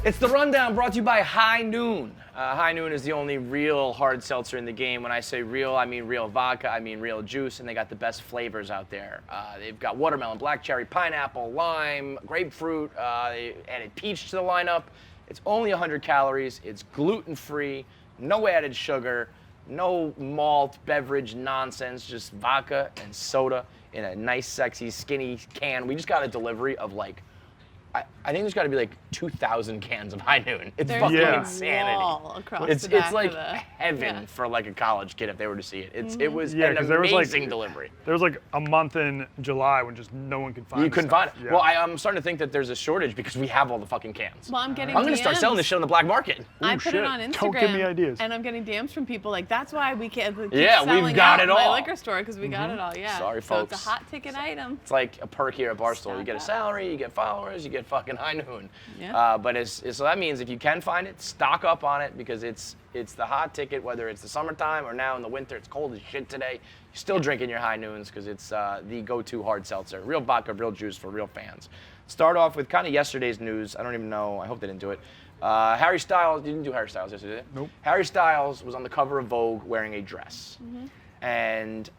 It's the Rundown brought to you by High Noon. High Noon is the only real hard seltzer in the game. When I say real, I mean real vodka, I mean real juice, and they got the best flavors out there. They've got watermelon, black cherry, pineapple, lime, grapefruit. They added peach to the lineup. It's only 100 calories. It's gluten-free, no added sugar, no malt beverage nonsense, just vodka and soda in a nice, sexy, skinny can. We just got a delivery of like, I think there's got to be like 2,000 cans of High Noon. It's fucking insanity. It's like heaven for like a college kid if they were to see it. It was an amazing delivery. There was like a month in July when just no one could find it. You couldn't find it. Yeah. Well, I'm starting to think that there's a shortage because we have all the fucking cans. Well, I'm going to start selling this shit on the black market. I put it on Instagram. Don't give me ideas. And I'm getting DMs from people like, that's why we can't keep we've got it all. My liquor store because we got it all. Yeah. Sorry, folks. folks. So it's a hot ticket item. It's like a perk here at Barstool. You get a salary, you get followers, you get fucking High Noon. Yeah. So that means if you can find it, stock up on it because it's the hot ticket, whether it's the summertime or now in the winter. It's cold as shit today. You're still drinking your High Noons because it's the go-to hard seltzer. Real vodka, real juice for real fans. Start off with kind of yesterday's news. I don't even know. I hope they didn't do it. Harry Styles, you didn't do Harry Styles yesterday, did you? Nope. Harry Styles was on the cover of Vogue wearing a dress. And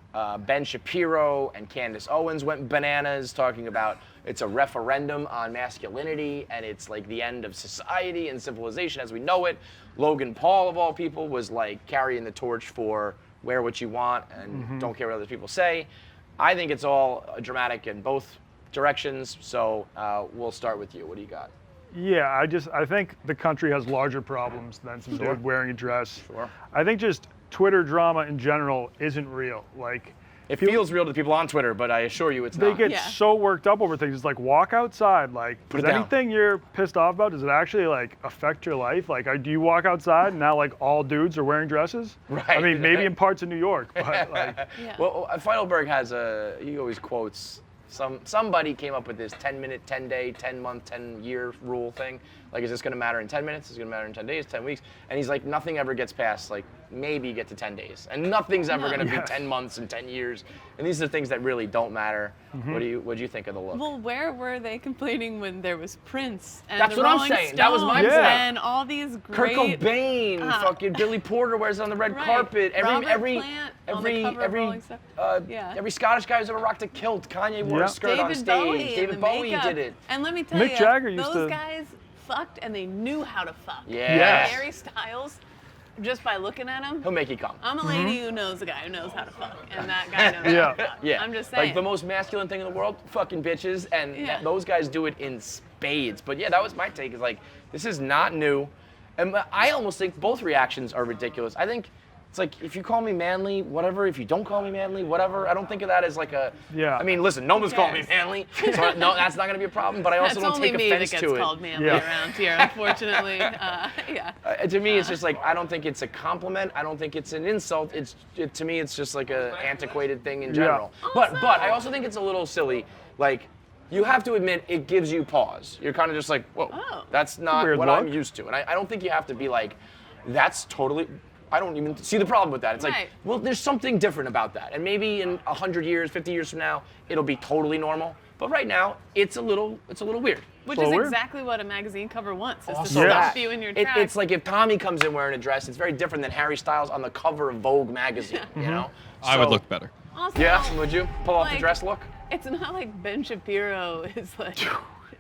Ben Shapiro and Candace Owens went bananas talking about it's a referendum on masculinity and it's like the end of society and civilization as we know it. Logan Paul, of all people, was like carrying the torch for wear what you want and don't care what other people say. I think it's all dramatic in both directions, so we'll start with you. What do you got? Yeah, I think the country has larger problems than some dude wearing a dress. Sure. I think just Twitter drama in general isn't real. Like, it feels real to people on Twitter, but I assure you it's not. They get so worked up over things. It's like, walk outside. Like, Put does it down. anything you're pissed off about, does it actually like affect your life? Like, do you walk outside and now like all dudes are wearing dresses? Right. I mean, maybe in parts of New York, but like. Well, Feidelberg has he always quotes, somebody came up with this 10-minute, 10-day, 10-month, 10-year rule thing. Like, is this going to matter in 10 minutes? Is it going to matter in 10 days, 10 weeks? And he's like, nothing ever gets past, like, maybe you get to 10 days. And nothing's ever going to be 10 months and 10 years. And these are things that really don't matter. What do you think of the look? Well, where were they complaining when there was Prince and That's the what I'm Rolling saying. Stones That was my point. and all these Kurt great... Cobain, fucking Billy Porter wears it on the red carpet. Every Scottish guy who's ever rocked a kilt, Kanye wore a skirt on stage. David Bowie did it. And let me tell Mick you, Jagger used those to... guys fucked and they knew how to fuck. Yes. Harry Styles, just by looking at him, He'll make you come. I'm a lady who knows a guy who knows how to fuck, and that guy knows how to fuck. Yeah. I'm just saying. Like the most masculine thing in the world, fucking bitches, and those guys do it in spades. But yeah, that was my take. Is like, this is not new, and I almost think both reactions are ridiculous. I think it's like, if you call me manly, whatever. If you don't call me manly, whatever. I don't think of that as like a. Yeah. I mean, listen, no one's called me manly, so no, that's not going to be a problem. But I also don't take offense to it. That's only me that gets called manly around here, unfortunately. To me, it's just like, I don't think it's a compliment. I don't think it's an insult. To me, it's just like a antiquated thing in general. But I also think it's a little silly. Like, you have to admit, it gives you pause. You're kind of just like, whoa, that's not what I'm used to. And I don't think you have to be like, that's totally. I don't even see the problem with that. It's like, well, there's something different about that. And maybe in 100 years, 50 years from now, it'll be totally normal. But right now, it's a little weird. Which is exactly what a magazine cover wants, is to stop you in your tracks. It's like if Tommy comes in wearing a dress, it's very different than Harry Styles on the cover of Vogue magazine, you know? I would look better. Also, would you? Pull off the dress look? It's not like Ben Shapiro is like...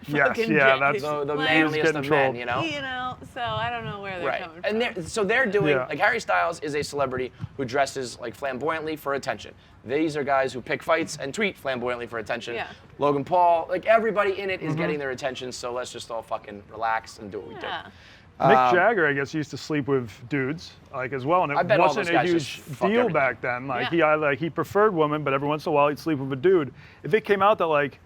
Yes, that's the manliest of men, you know? So I don't know where they're coming from. And they're doing, like Harry Styles is a celebrity who dresses like flamboyantly for attention. These are guys who pick fights and tweet flamboyantly for attention. Yeah. Logan Paul, like everybody in it is getting their attention, so let's just all fucking relax and do what we do. Mick Jagger, I guess, used to sleep with dudes, like as well, and it wasn't a huge deal back then. Like he preferred women, but every once in a while he'd sleep with a dude. If it came out that like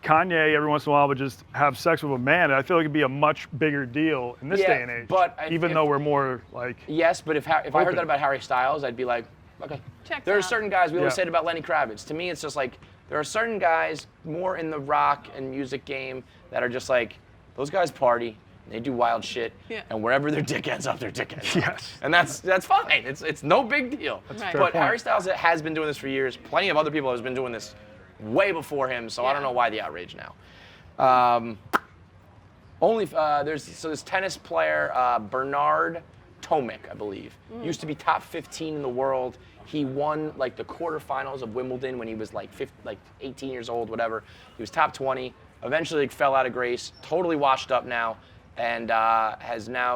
Kanye every once in a while would just have sex with a man, I feel like it'd be a much bigger deal in this day and age. But even though we're more like but if I heard that about Harry Styles, I'd be like, okay. There are certain guys, we always say it about Lenny Kravitz. To me, it's just like, there are certain guys more in the rock and music game that are just like, those guys party, they do wild shit, and wherever their dick ends up, their dick ends up. And that's fine. It's no big deal. But Harry Styles has been doing this for years. Plenty of other people have been doing this way before him, so I don't know why the outrage now. There's this tennis player, Bernard Tomic, I believe. Used to be top 15 in the world. He won like the quarterfinals of Wimbledon when he was like 18 years old, whatever. He was top 20. Eventually fell out of grace. Totally washed up now, and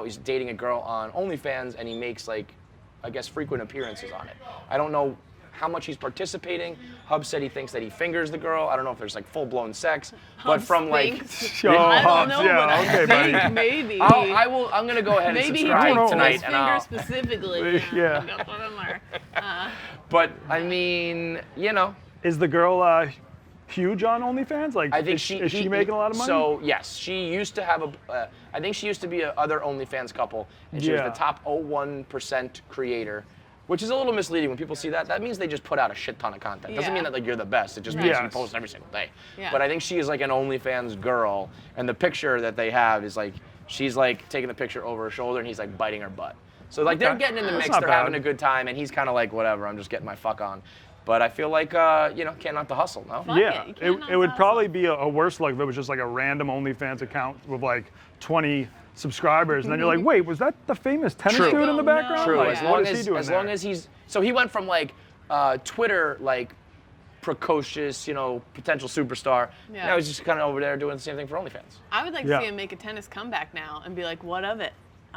he's dating a girl on OnlyFans, and he makes like, I guess, frequent appearances on it. I don't know how much he's participating. Hub said he thinks that he fingers the girl. I don't know if there's like full-blown sex, but from like, I don't know, but okay, buddy. I think maybe. I'm gonna go ahead and subscribe tonight, and I'll specifically. Yeah. But I mean, you know. Is the girl huge on OnlyFans? Like, I think is she making a lot of money? So yes, she used to have I think she used to be a other OnlyFans couple, and she was the top 0.1% creator. Which is a little misleading when people see that. That means they just put out a shit ton of content. Doesn't mean that like you're the best. It just means you post every single day. Yeah. But I think she is like an OnlyFans girl, and the picture that they have is like she's like taking the picture over her shoulder, and he's like biting her butt. So like they're getting in the mix, they're having a good time, and he's kind of like whatever. I'm just getting my fuck on. But I feel like can't knock the hustle, no? It would probably be a worse luck if it was just like a random OnlyFans account with like 20 subscribers, and then you're like, wait, was that the famous tennis dude in the background? True. Like, As long as he's so he went from like Twitter like precocious, potential superstar. Yeah. Now he's just kind of over there doing the same thing for OnlyFans. I would like to see him make a tennis comeback now and be like, what of it?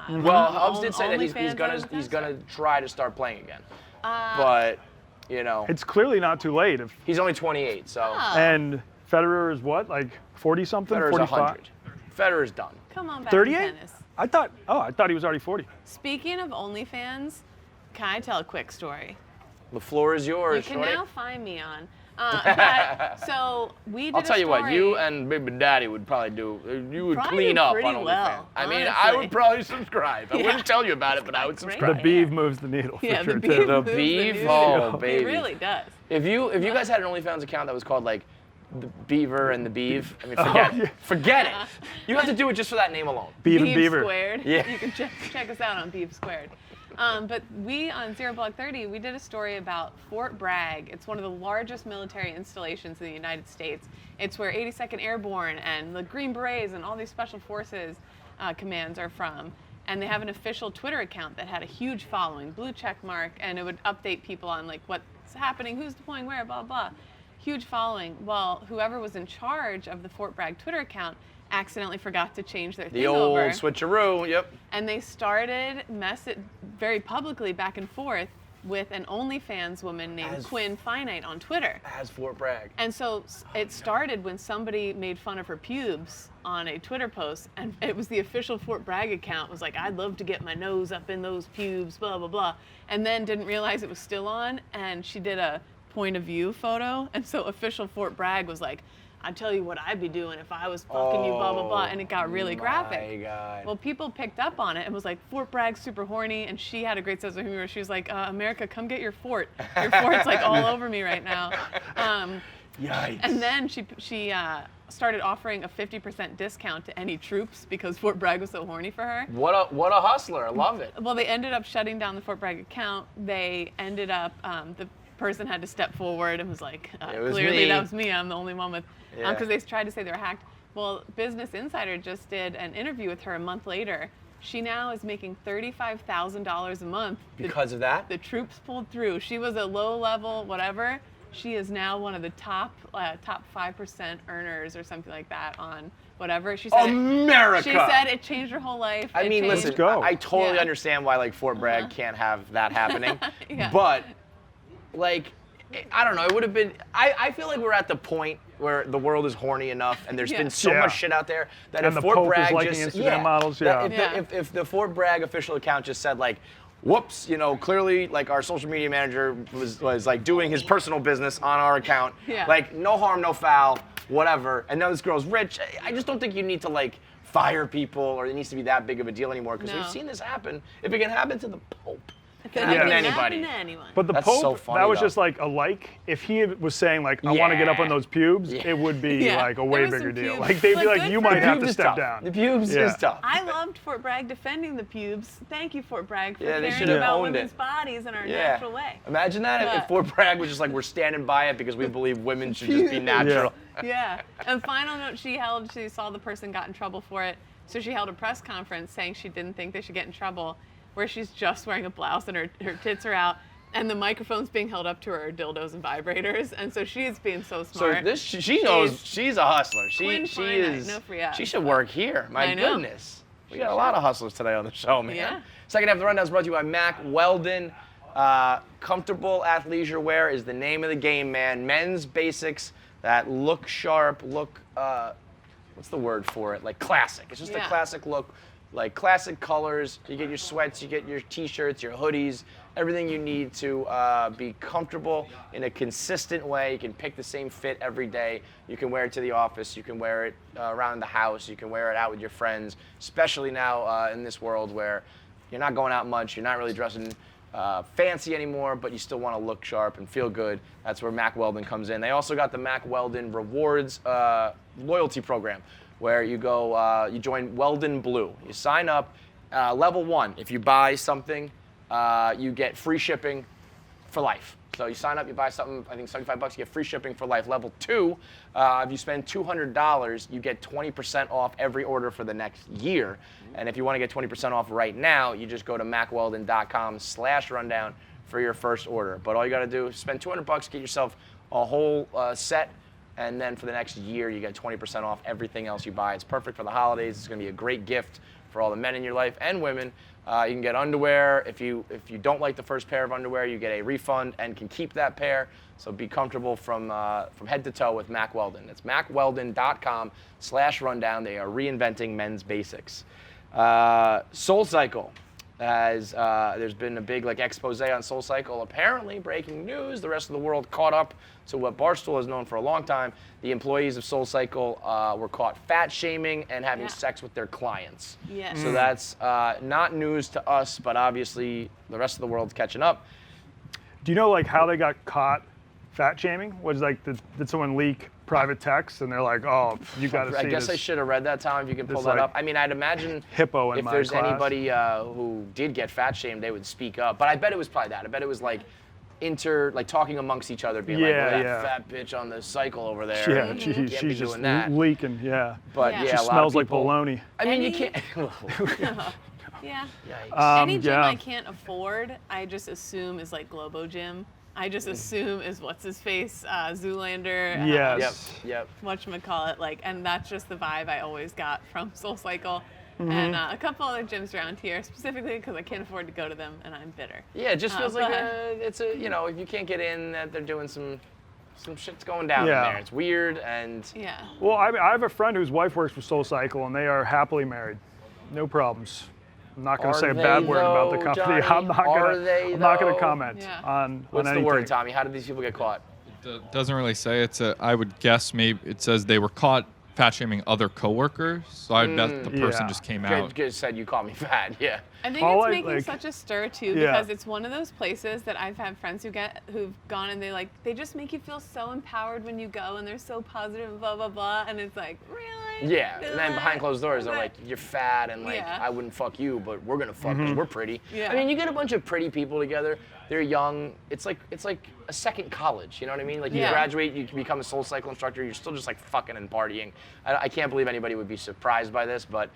Well, Hubs did say that he's gonna try to start playing again, but it's clearly not too late. If he's only 28, so and Federer is what, like 40 something, Federer's 45. 100. Federer's done. Come on back 38? to tennis. I thought he was already 40. Speaking of OnlyFans, can I tell a quick story? The floor is yours. You can shorty. now find me on. So we did I'll tell you what, story- you and Baby Daddy would probably do. You would Probably clean do up pretty on OnlyFans. well, I mean, honestly. I would probably subscribe. I wouldn't tell you about it, but I would Great. subscribe. The beef moves the needle for Yeah, sure the too. beef The moves beef? needle. Oh, baby. It really does. If you guys had an OnlyFans account that was called like the Beaver and the Beeve, I mean, forget it. You have to do it just for that name alone. Beef and Beef Beaver. Squared. Yeah. You can check us out on Beef Squared. But we on Zero Blog 30, we did a story about Fort Bragg. It's one of the largest military installations in the United States. It's where 82nd Airborne and the Green Berets and all these special forces commands are from. And they have an official Twitter account that had a huge following, blue check mark, and it would update people on like what's happening, who's deploying where, blah, blah. Huge following. Well, whoever was in charge of the Fort Bragg Twitter account accidentally forgot to change their thing over. The old switcheroo, yep. And they started very publicly back and forth with an OnlyFans woman named Quinn Finite on Twitter. As Fort Bragg. And so it started when somebody made fun of her pubes on a Twitter post, and it was the official Fort Bragg account was like, I'd love to get my nose up in those pubes, blah, blah, blah. And then didn't realize it was still on, and she did a point of view photo, and so official Fort Bragg was like, I'd tell you what I'd be doing if I was fucking you, blah, blah, blah, and it got really graphic. My God. Well, people picked up on it and was like, Fort Bragg's super horny, and she had a great sense of humor. She was like, America, come get your fort. Your fort's like all over me right now. Yikes. And then she started offering a 50% discount to any troops because Fort Bragg was so horny for her. What a hustler. I love it. Well, they ended up shutting down the Fort Bragg account. They ended up, the person had to step forward and was like, clearly that was me. I'm the only one with, because they tried to say they were hacked. Well, Business Insider just did an interview with her a month later. She now is making $35,000 a month. Because of that? The troops pulled through. She was a low level, whatever. She is now one of the top 5% earners or something like that on whatever. She said America! She said it changed her whole life. I mean, listen, Let's go. I totally understand why like Fort Bragg can't have that happening. Yeah. But like, I don't know, it would have been, I feel like we're at the point where the world is horny enough and there's been so much shit out there that and if the Fort Pope Bragg is liking just, Instagram models, if the Fort Bragg official account just said like, whoops, clearly like our social media manager was like doing his personal business on our account, like no harm, no foul, whatever, and now this girl's rich, I just don't think you need to like fire people or it needs to be that big of a deal anymore because we've seen this happen. If it can happen to the Pope, it can happen to anybody. But the Pope, that was just like a like. If he was saying like, I want to get up on those pubes, it would be like a way bigger deal. Like they'd be like, you might have to step down. The pubes is tough. I loved Fort Bragg defending the pubes. Thank you, Fort Bragg, for they caring about women's bodies in our natural way. Imagine that if Fort Bragg was just like, we're standing by it because we believe women should just be natural. Yeah. And final note she saw the person got in trouble for it. So she held a press conference saying she didn't think they should get in trouble, where she's just wearing a blouse and her tits are out. And the microphones being held up to her are dildos and vibrators, and so she's being so smart. So she knows she's a hustler. She is. No free ads. She should work here. My goodness, we got a lot of hustlers today on the show, man. Yeah. Second half of the rundown is brought to you by Mack Weldon. Comfortable athleisure wear is the name of the game, man. Men's basics that look sharp, look what's the word for it? Like classic. It's just a classic look. Like classic colors. You get your sweats, you get your t-shirts, your hoodies, everything you need to be comfortable in a consistent way. You can pick the same fit every day. You can wear it to the office. You can wear it around the house. You can wear it out with your friends, especially now in this world where you're not going out much. You're not really dressing fancy anymore, but you still want to look sharp and feel good. That's where Mack Weldon comes in. They also got the Mack Weldon Rewards loyalty program, where you go, you join Weldon Blue. You sign up, level 1. If you buy something, you get free shipping for life. So you sign up, you buy something, I think $75, you get free shipping for life. Level 2, if you spend $200, you get 20% off every order for the next year. And if you want to get 20% off right now, you just go to mackweldon.com/rundown for your first order. But all you got to do is spend $200, get yourself a whole set. And then for the next year, you get 20% off everything else you buy. It's perfect for the holidays. It's going to be a great gift for all the men in your life and women. You can get underwear. If you don't like the first pair of underwear, you get a refund and can keep that pair. So be comfortable from head to toe with Mack Weldon. It's mackweldon.com/rundown. They are reinventing men's basics. SoulCycle. There's been a big expose on SoulCycle. Apparently, breaking news, the rest of the world caught up to what Barstool has known for a long time. The employees of SoulCycle were caught fat shaming and having sex with their clients. Yes. So that's not news to us, but obviously the rest of the world's catching up. Do you know how they got caught fat shaming? Was did someone leak private texts and they're like, oh, you got to see I guess this. I should have read that, Tom, if you can pull that up. I mean, I'd imagine hippo in if my there's class. anybody who did get fat shamed, they would speak up. But I bet it was probably that. I bet it was talking amongst each other, being that fat bitch on the cycle over there. Yeah, she's just leaking, But she a lot smells of people, like baloney. I mean, you can't. Yeah. Yikes. Anything I can't afford, I just assume is Globo Gym. I just assume is what's his face, Zoolander. Yes. Yep. Whatchamacallit, and that's just the vibe I always got from SoulCycle. And a couple other gyms around here, specifically because I can't afford to go to them and I'm bitter. Yeah, it just feels like if you can't get in, that they're doing some shit's going down in there. It's weird and. Yeah. Well, I have a friend whose wife works for SoulCycle and they are happily married, no problems. I'm not going to say a bad word about the company. Johnny? I'm not going to comment on What's anything. the word, Tommy? How did these people get caught? It doesn't really say. I would guess maybe it says they were caught fat shaming other coworkers. So I bet the person just came out. Good said you called me fat. Yeah. I think it's making such a stir too because it's one of those places that I've had friends who've gone and they just make you feel so empowered when you go and they're so positive, blah blah blah, and it's like, really? Yeah, and then behind closed doors they're like, you're fat and I wouldn't fuck you, but we're gonna fuck because we're pretty. Yeah. I mean, you get a bunch of pretty people together. They're young. It's like a second college. You know what I mean? You graduate, you can become a SoulCycle instructor. You're still just fucking and partying. I can't believe anybody would be surprised by this, but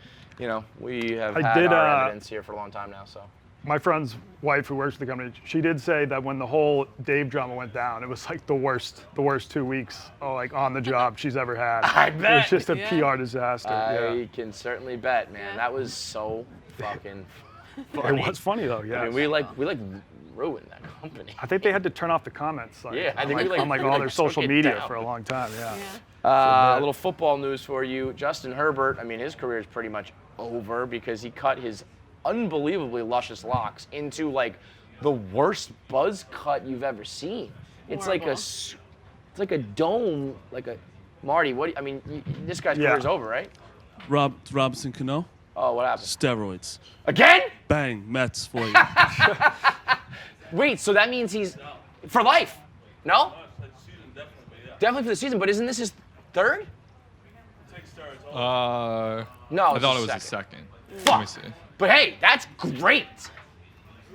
we have had our evidence here for a long time now. So. My friend's wife, who works for the company, she did say that when the whole Dave drama went down, it was the worst 2 weeks on the job she's ever had. I bet. It was just a PR disaster. I can certainly bet, man. That was so fucking funny. It was funny though. Yeah. I mean, we ruined that company. I think they had to turn off the comments. I think on all their social media for a long time. Yeah. A little football news for you. Justin Herbert, I mean, his career is pretty much over because he cut his unbelievably luscious locks into the worst buzz cut you've ever seen. It's like a dome, Marty. This guy's career is over, right? Robinson Cano. Oh, what happened? Steroids. Again? Bang, Mets for you. Wait, so that means he's for life? No? Definitely for the season, but isn't this his third? No, I thought it was his second. Fuck. Let me see. But hey, that's great.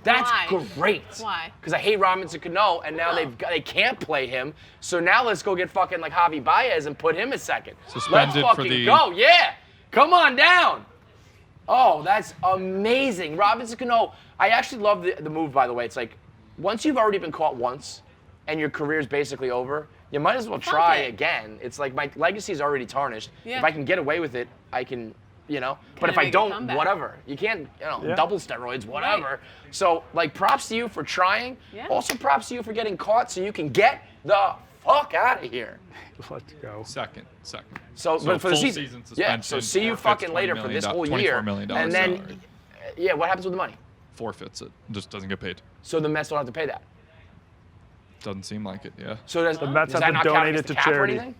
That's Why? great. Why? Because I hate Robinson Cano, and now they can't play him. So now let's go get fucking Javi Baez and put him at second. Suspended let's for fucking the go. Yeah. Come on down. Oh, that's amazing. Robinson Cano, I actually love the move, by the way. It's like, once you've already been caught once and your career's basically over, you might as well try again. It's like my legacy is already tarnished. Yeah. If I can get away with it, I can, But if I don't, whatever. You can't, double steroids, whatever. Right. So, like, props to you for trying. Yeah. Also, props to you for getting caught so you can get the fuck out of here. Let's go. Second. So but for the season suspension. Yeah. So see you fucking later for this whole year. $24 million and then, salary. What happens with the money? Forfeits it. Just doesn't get paid. So the Mets don't have to pay that. Doesn't seem like it. Yeah. So does the Mets have to donate it to charity?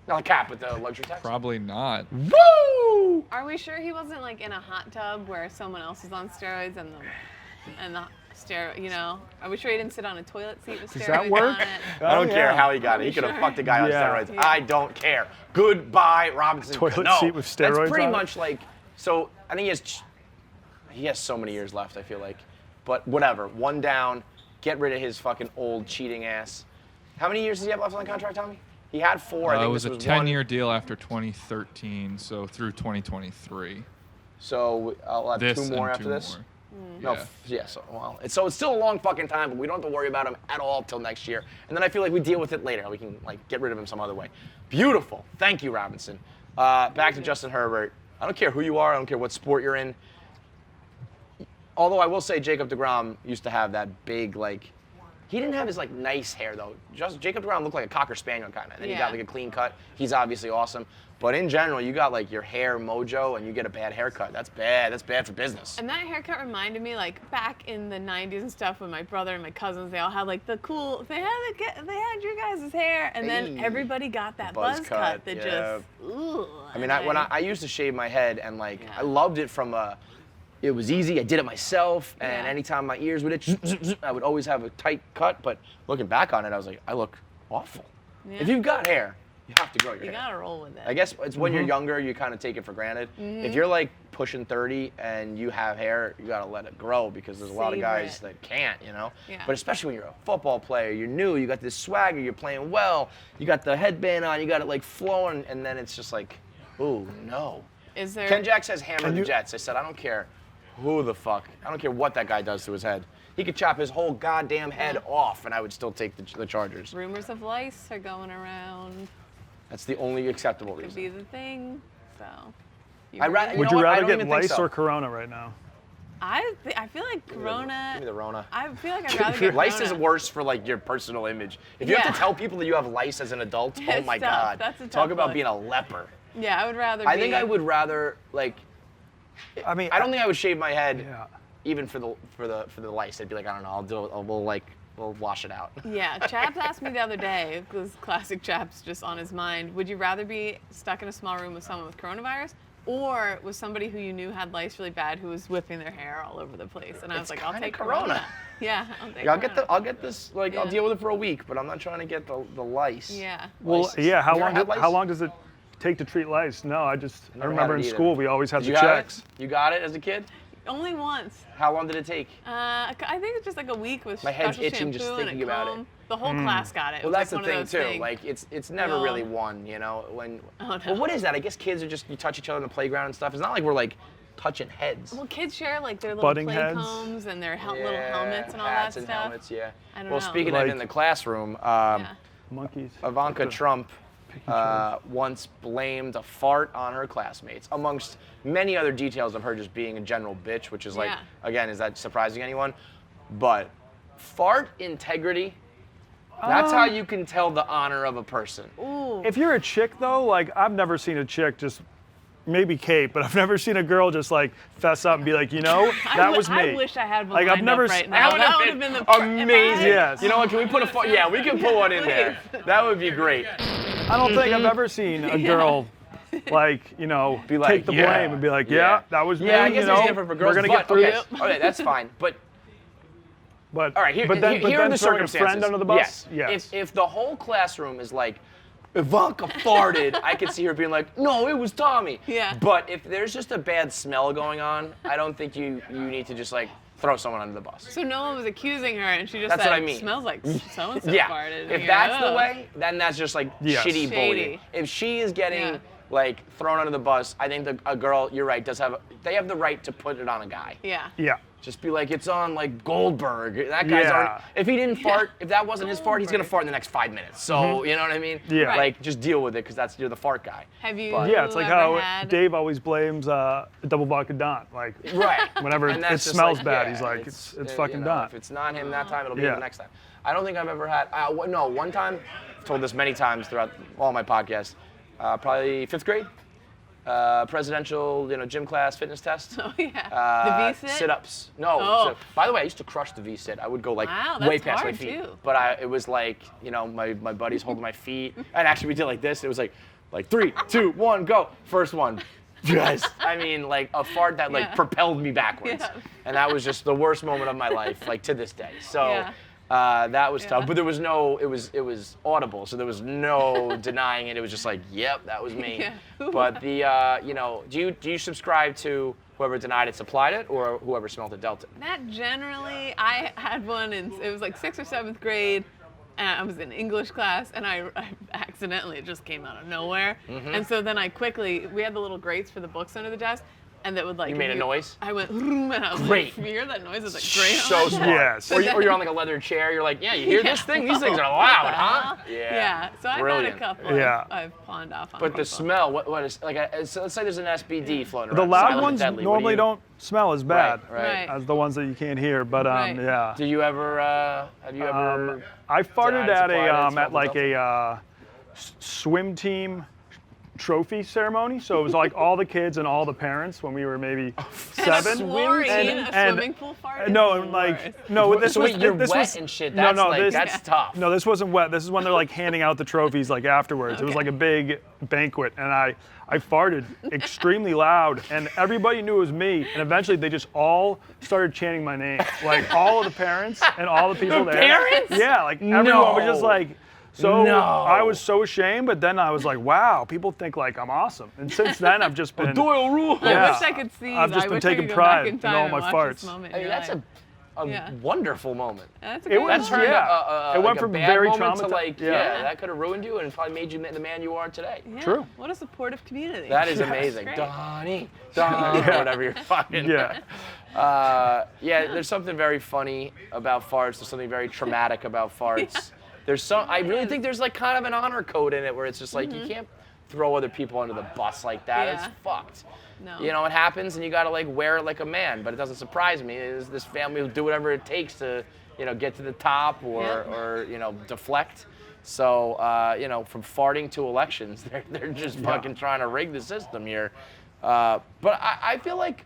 Not the cap, but the luxury tax. Probably not. Woo! Are we sure he wasn't like in a hot tub where someone else is on steroids and the steroid? Are we sure he didn't sit on a toilet seat with steroids? Does that work? On it? I don't care how he got it. He could have fucked a guy on steroids. Yeah. I don't care. Goodbye, Robinson. Toilet seat with steroids. That's pretty on much it? like. So I think he has so many years left. I feel like, but whatever. One down. Get rid of his fucking old cheating ass. How many years does he have left on the contract, Tommy? He had 4. I think it was this a was 10-year deal after 2013, so through 2023. So I'll have This 2 more and after 2 this. more. No, so it's still a long fucking time, but we don't have to worry about him at all till next year. And then I feel like we deal with it later. We can get rid of him some other way. Beautiful. Thank you, Robinson. Back to Justin Herbert. I don't care who you are. I don't care what sport you're in. Although I will say Jacob deGrom used to have that big he didn't have his nice hair though. Just Jacob deGrom looked like a Cocker Spaniel kind of. And then you got a clean cut. He's obviously awesome. But in general, you got your hair mojo and you get a bad haircut. That's bad. That's bad for business. And that haircut reminded me back in the 90s and stuff when my brother and my cousins, they all had the cool, they had your guys' hair. And then everybody got that buzz cut that just, ooh. I mean, when I used to shave my head and I loved it from it was easy. I did it myself, and anytime my ears would itch, I would always have a tight cut. But looking back on it, I was like, I look awful. Yeah. If you've got hair, you have to grow your hair. You gotta roll with it. I guess it's when you're younger, you kind of take it for granted. If you're pushing 30 and you have hair, you gotta let it grow because there's a lot of guys that can't, Yeah. But especially when you're a football player, you're new, you got this swagger, you're playing well, you got the headband on, you got it flowing, and then it's just ooh, no. Is there? Ken Jack says hammer the Jets. I said, I don't care. Who the fuck? I don't care what that guy does to his head. He could chop his whole goddamn head off, and I would still take the Chargers. Rumors of lice are going around. That's the only acceptable reason. Could be the thing. So. Would you rather get lice or Corona right now? I feel like Corona. Give me the Rona. I feel like I'd rather get lice Corona. is worse for your personal image. If you have to tell people that you have lice as an adult, oh my God. That's a Talk about look. being a leper. Yeah, I would rather. I think I would rather I don't think I would shave my head, even for the lice. I'd be I don't know. We'll wash it out. Yeah, Chaps asked me the other day, because classic Chaps just on his mind. Would you rather be stuck in a small room with someone with coronavirus, or with somebody who you knew had lice really bad, who was whipping their hair all over the place? And I was I'll take Corona. Yeah, I'll take Corona. I'll get this. I'll deal with it for a week, but I'm not trying to get the lice. Yeah. Well, yeah. How long does it take to treat lice? No, I remember in school we always had the checks. You got it as a kid? Only once. How long did it take? I think it's just a week with my head's special itching shampoo just thinking and a about comb. it. The whole class got it. Well, that's the thing too. Things. It's never really one, When. Oh, no. Well, what is that? I guess kids are you touch each other in the playground and stuff. It's not like we're touching heads. Well, kids share their little Budding play heads. combs and their little helmets and all hats that and stuff. Helmets, yeah. I don't well, know. speaking of in the classroom, monkeys. Ivanka Trump once blamed a fart on her classmates, amongst many other details of her just being a general bitch, which is again, is that surprising anyone? But fart integrity, that's how you can tell the honor of a person. Ooh. If you're a chick though, I've never seen a chick just, maybe Kate, but I've never seen a girl just fess up and be that was me. I wish I had one I've never right now. That would have been the amazing. Yes. You know what? Can we put a Yeah, we can put one in there. That would be great. I don't think I've ever seen a girl take the blame and be that was me. Yeah, I guess it's different for girls. We're gonna get through this. Okay, that's fine. But all right, here are the throwing circumstances. A friend under the bus? Yes. If the whole classroom is Ivanka farted, I could see her being no, it was Tommy. Yeah. But if there's just a bad smell going on, I don't think you need to just throw someone under the bus. So no one was accusing her, and she just That's said, what I mean. Smells like so-and-so farted. If that's the way, then that's just shitty bullying. If she is getting like thrown under the bus. I think a girl, you're right, they have the right to put it on a guy. Yeah. Yeah. Just be like, it's on like Goldberg. That guy's already, if he didn't fart, if that wasn't his fart, he's gonna fart in the next 5 minutes. So you know what I mean? Yeah. Right. Like just deal with it because you're the fart guy. Have you? Yeah, it's like ever how had... Dave always blames double vodka Don. Like, Right. whenever And it that's just smells like, bad, yeah, he's like, it's fucking Don. If it's not him that time, it'll be Yeah. the next time. I don't think I've ever had. No, one time, I've told this many times throughout all my podcasts. Probably 5th grade. Presidential, gym class fitness test. Oh yeah. The V-sit? Sit-ups. No. Oh. By the way, I used to crush the V-sit. I would go like Wow, way that's past my hard, feet. too. But it was like, my buddies holding my feet. And actually we did like this. It was like 3, 2, 1, go. First one. Yes. I mean, like a fart that like propelled me backwards. Yeah. And that was just the worst moment of my life, like to this day. So Yeah. that was tough. But there was no, it was audible. So there was no denying it. It was just like, yep, that was me. Yeah. But do you subscribe to whoever denied it supplied it, or whoever smelled it dealt it? That generally, I had one it was like 6th or 7th grade. And I was in English class, and I accidentally, it just came out of nowhere. And so then we had the little grates for the books under the desk, and that would like. You made a noise? I went, and I was Great. like, if you hear that noise, it's like great. So smart. Yes. Or you're on like a leather chair. You're like, yeah, you hear this thing? These things are loud, huh? Yeah. So I've Brilliant. had a couple. Yeah. I've pawned off on But the people. smell, what is like? So let's say there's an SBD floating The around. loud Silent ones Deadly. What do normally you- don't smell as bad Right. as the ones that you can't hear. But Right. yeah. Do you ever? Have you ever? I farted Denied at supplied it, at smelled like it, a swim team trophy ceremony. So it was like all the kids and all the parents when we were maybe 7. Chlorine, And- a swimming pool fart. No, is and the like worst. no, this So was wait, you're this wet was, and shit. No, That's no, like this, that's tough. No, this wasn't wet. This is when they're like handing out the trophies like afterwards. It was like a big banquet, and I farted extremely loud, and everybody knew it was me. And eventually, they just all started chanting my name, like all of the parents and all the people there. parents? Yeah, like everyone was just No. like. So No. I was so ashamed, but then I was like, wow, people think like I'm awesome. And since then, I've just been. Doyle rule. I Yeah. wish I could see. I've just been I wish I taking could go pride back in in time all and my watch this farts. moment I in mean, your that's life. a Yeah. wonderful moment. That's a It great was, That moment. turned yeah. a It went like from a bad very moment to traumati- like yeah. that could have ruined you and probably made you the man you are today. Yeah. True. What a supportive community. That is That's amazing. great. Donnie, whatever you're fucking. Yeah. There's something very funny about farts. There's something very traumatic about farts. I really think there's like kind of an honor code in it where it's just like you can't throw other people under the bus like that. Yeah. It's fucked. No. You know, it happens and you gotta like wear it like a man, but it doesn't surprise me. This family will do whatever it takes to, get to the top or deflect. So, from farting to elections, they're just fucking trying to rig the system here. But I feel like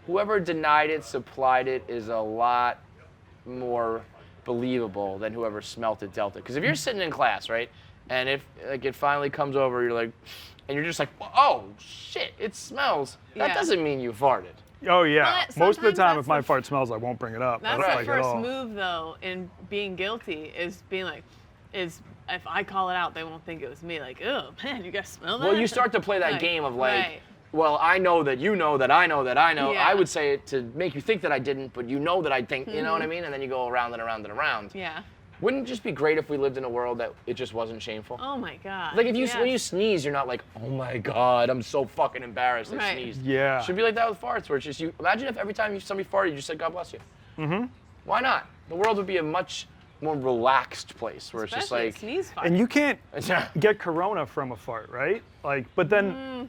whoever denied it, supplied it is a lot more believable than whoever smelt it, dealt it. Because if you're sitting in class, right, and if like it finally comes over, you're like, and you're just like, oh shit, it smells. That Yeah. doesn't mean you farted. Oh yeah. But Most of the sometimes time, that's if my the- fart smells, I won't bring it up. That's like the at first all. move, though, in being guilty is being like, if I call it out, they won't think it was me. Like, oh man, you guys smell that? Well, you start to play that Like, game of like, right. well, I know that you know that I know that I know. Yeah. I would say it to make you think that I didn't, but you know that I think, you know what I mean? And then you go around and around and around. Yeah. Wouldn't it just be great if we lived in a world that it just wasn't shameful? Oh my god. Like if you Yes. when you sneeze, you're not like, oh my god, I'm so fucking embarrassed I Right. sneezed. Yeah. Should be like that with farts, where it's just you. Imagine if every time somebody farted, you just said God bless you. Mm-hmm. Why not? The world would be a much more relaxed place where Especially it's just like. sneeze fart. And you can't Yeah. get corona from a fart, right? Like, but then,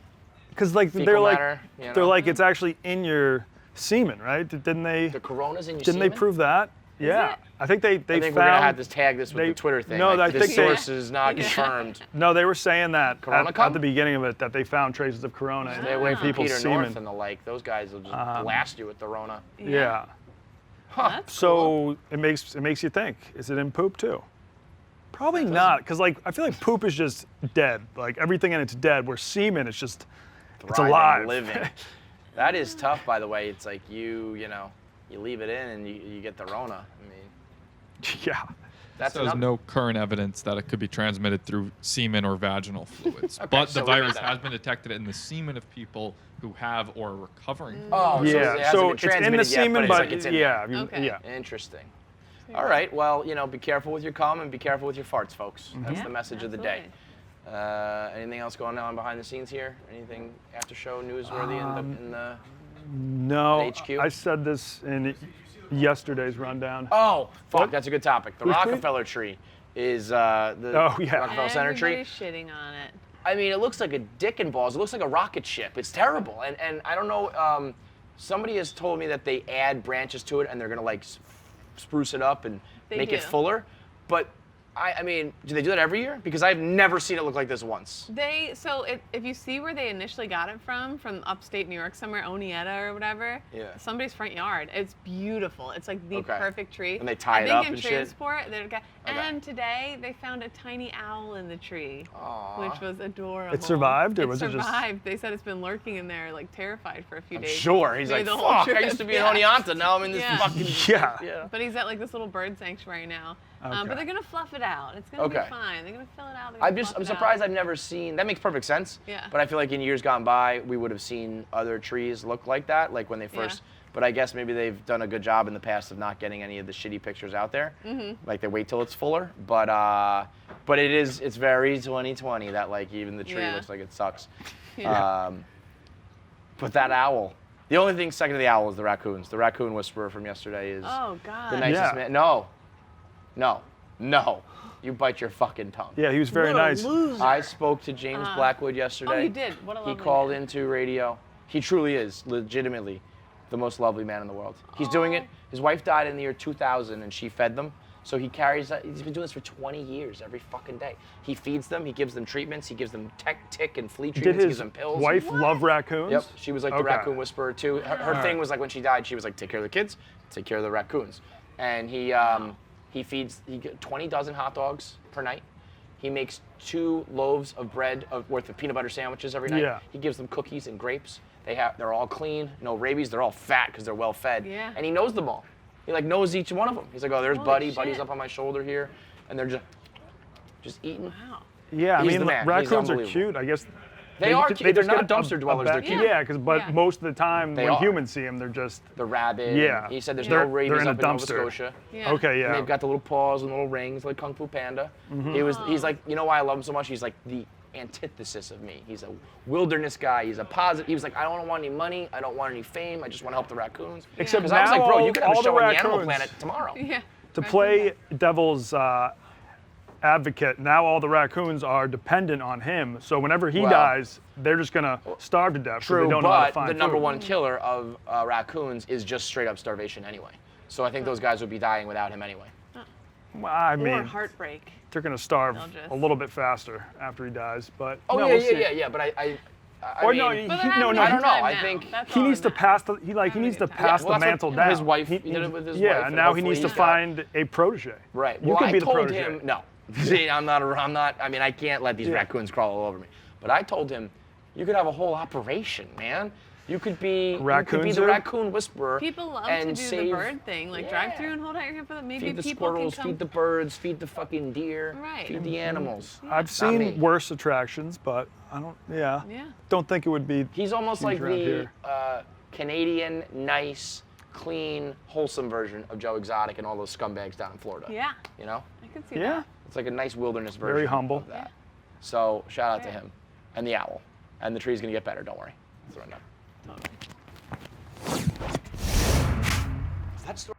because like Fecal they're like, matter, you they're know? like it's actually in your semen, right? Didn't they? The corona's in your Didn't semen? they prove that? Yeah. it? I think they I think found. we're gonna have to tag this with they- the Twitter thing. no, like, I this think they- source is not confirmed. No, they were saying that Corona at cum? the beginning of it that they found traces of corona Stay away in from people's Peter semen. North and the like. Those guys will just blast you with the Rona. Yeah. That's So cool. it makes you think: is it in poop too? Probably not, because like I feel like poop is just dead. Like everything in it's dead. Where semen is just it's Thriving, alive. living. That is tough, by the way. It's like you leave it in and you get the Rona. I mean, Yeah. that's There's another- no current evidence that it could be transmitted through semen or vaginal fluids. But so the we're virus not- has been detected in the semen of people who have or are recovering. Oh, Yeah. so, it hasn't So been it's in the transmitted yet, semen, it's but like it's in there. yeah, Okay. yeah. Interesting. All right. Well, be careful with your cum and be careful with your farts, folks. That's Yeah, the message of the day. Anything else going on behind the scenes here? Anything after show newsworthy in the No, HQ? I said this in yesterday's rundown. Oh, fuck, What? that's a good topic. The Which tree? Rockefeller tree is the Rockefeller Center tree. Everybody's shitting on it. I mean, it looks like a dick and balls. It looks like a rocket ship. It's terrible. And I don't know, somebody has told me that they add branches to it and they're going to like spruce it up and make it fuller. But I mean, do they do that every year? Because I've never seen it look like this once. If you see where they initially got it from upstate New York somewhere, Oneida or whatever, somebody's front yard. It's beautiful. It's like the perfect tree. And they tie it up and shit? I think in transport, and today they found a tiny owl in the tree, which was adorable. It survived, or was it just? It survived. They said it's been lurking in there, like terrified for a few days. Sure. He's like, fuck, I used to be in Oneonta, now I'm in this fucking... Yeah. But he's at like this little bird sanctuary now. Okay. But they're gonna fluff it out. It's gonna be fine. They're gonna fill it out. I'm surprised I've never seen. That makes perfect sense. Yeah. But I feel like in years gone by, we would have seen other trees look like that, like when they first. But I guess maybe they've done a good job in the past of not getting any of the shitty pictures out there. Like they wait till it's fuller. But it's very 2020 that like even the tree looks like it sucks. Yeah. But that owl. The only thing second to the owl is the raccoons. The raccoon whisperer from yesterday is Oh God. the nicest man. No. You bite your fucking tongue. Yeah, he was very What a nice. loser. I spoke to James Blackwood yesterday. Oh, you did? What a lovely He called man. into radio. He truly is, legitimately, the most lovely man in the world. He's doing it. His wife died in the year 2000, and she fed them. So he carries that. He's been doing this for 20 years, every fucking day. He feeds them. He gives them treatments. He gives them tick and flea Did treatments. He his gives them pills. wife love raccoons? Yep. She was like the Okay. raccoon whisperer too. Her thing was like when she died, she was like, take care of the kids, take care of the raccoons. And he feeds 20 dozen hot dogs per night. He makes 2 loaves of bread worth of peanut butter sandwiches every night. Yeah. He gives them cookies and grapes. They're all clean, no rabies. They're all fat because they're well fed. Yeah. And he knows them all. He like knows each one of them. He's like, oh, there's Holy Buddy. shit. Buddy's up on my shoulder here, and they're just eating. Wow. Yeah, I He's mean, the man. He's raccoons are unbelievable. cute. I guess They are cute. They're just not get dumpster dwellers. They're cute. Yeah, but most of the time They when are. humans see them, they're just. The rabbit. Yeah. He said there's They're- no rabies they're in a up in Nova dumpster. Scotia. Yeah. Okay, yeah. And they've got the little paws and little rings like Kung Fu Panda. He's like, you know why I love him so much? He's like the antithesis of me. He's a wilderness guy. He's a positive. He was like, I don't want any money. I don't want any fame. I just want to help the raccoons. Except Because I was like, now bro, you could have a all the show on the Animal raccoons- Planet tomorrow. Yeah. To play devil's advocate, now all the raccoons are dependent on him. So whenever he Well- dies, they're just gonna starve to death. 'cause True, they don't know how to but find the number food. one killer of raccoons is just straight up starvation anyway. So I think those guys would be dying without him anyway. Well, I Or mean, heartbreak. they're gonna starve They'll just- a little bit faster after he dies. But Oh no, yeah, we'll see. yeah. But I Or mean, no, But they're no, having no. a I good don't know. time I now. think That's He all needs that to matters. pass the he Having needs a to good time. pass well, the that's mantle what down. his wife did it with his wife, Yeah, and now he hopefully needs to he's got- find a protege. Right. You Well, can be I the told protege. him no. See, I'm not. I mean, I can't let these Yeah. raccoons crawl all over me. But I told him, you could have a whole operation, man. You could be Raccoon the zoo? raccoon whisperer. People love and to do save, the bird thing, like drive through and hold out your hand for them. Maybe Feed the people squirrels, can come. feed the birds, feed the fucking deer, Right. feed the animals. I've Not me. seen worse attractions, but I don't. Yeah. Yeah. Don't think it would be. He's almost huge like around the here. Canadian, nice, clean, wholesome version of Joe Exotic and all those scumbags down in Florida. Yeah, You know? I can see Yeah. that. It's like a nice wilderness version Very humble. of that. So shout out to him and the owl. And the tree's gonna get better, don't worry. That's the rundown. That's the